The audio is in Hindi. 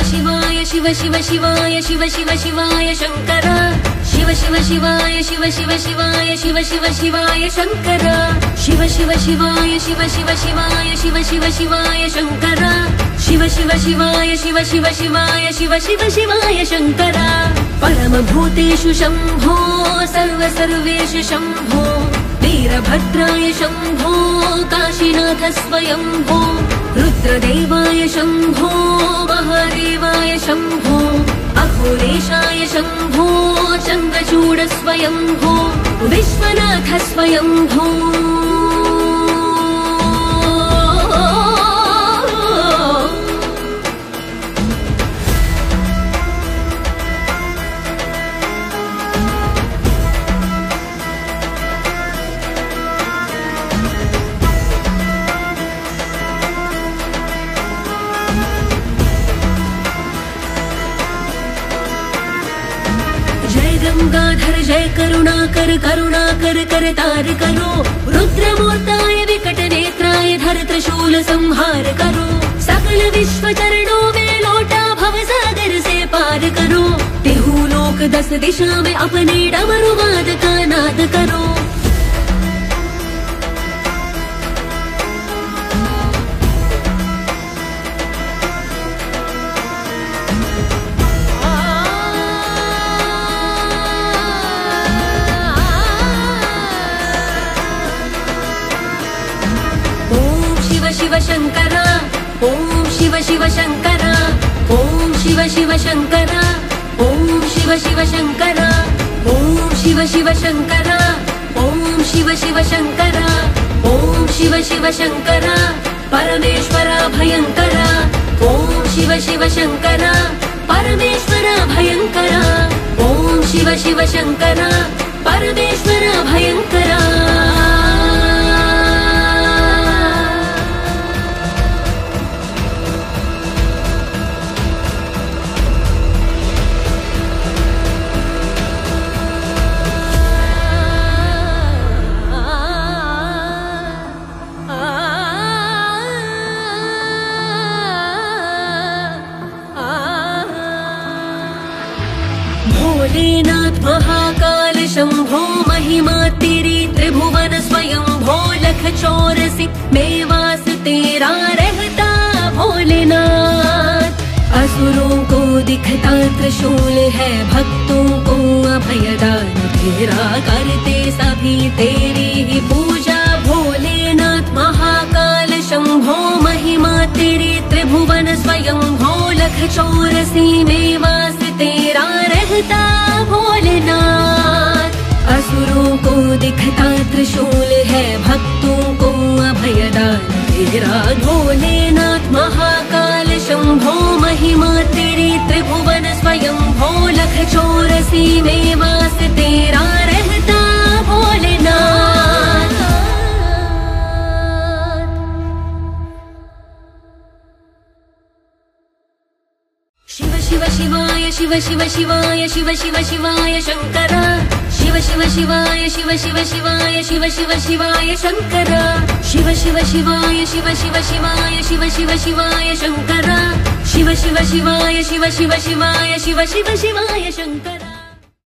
शिवाय शिव शिव शिवाय शिव शिव शिवाय शंकर शिव शिव शिवाय शिव शिव शिवाय शिव शिव शिवाय शंकर शिव शिव शिवाय शिव शिव शिवाय शिव शिव शिवाय शंकर शिव शिव शिवाय शिव शिव शिवाय शिव शिव शिवाय शंकर परम भूतेषु शंभो सर्व सर्वेषु शंभो वीरभद्राय शंभो काशीनाथ स्वयंभो रुद्रदेवाय शंभो महादेवाय शंभो अघोरेशाय शंभो चन्द्रचूड स्वयंभो विश्वनाथ स्वयंभो गंगाधर जय करुणाकर करुणाकर करतार करो रुद्रमूर्ताय विकट नेत्राय धर त्रिशूल संहार करो सकल विश्व चरणों में लौटा भव सागर से पार करो तेहु लोक 10 दिशा में अपने डमरू वाद का नाद करो शिव शंकर ओम शिव शिव शंकर ओम शिव शिव शंकर ओम शिव शिव शंकर ओम शिव शिव शंकर ओम शिव शिव शंकर ओम शिव शिव शंकर परमेश्वर भयंकर ओम शिव शिव शंकर परमेश्वर भयंकर ओम शिव शिव शंकर परमेश्वर भयंकर भोलेनाथ महाकाल शंभो महिमा तेरी त्रिभुवन स्वयं भो लख 84 मेवास तेरा रहता भोलेनाथ असुरों को दिखता त्रिशूल है भक्तों को अभयदान तेरा करते सभी तेरी ही पूजा भोलेनाथ महाकाल शंभो महिमा तेरी त्रिभुवन स्वयं भो लख 84 मेवास तेरा रहता भोलेनाथ असुरों को दिखता त्रिशूल है भक्तों को अभयदान तेरा भोलेनाथ महाकाल शंभो महिमा तेरी त्रिभुवन स्वयं भो लख 84 मेवास तेरा रहता भोलेनाथ शिव शिव शिवाय शिव शिव शिवाय शिव शिव शिवाय शंकर शिव शिव शिवाय शिव शिव शिवाय शिव शिव शिवाय शंकर शिव शिव शिवाय शिव शिव शिवाय शिव शिव शिवाय शंकर शिव शिव शिवाय शिव शिव शिवाय शिव शिव शिवाय शंकर।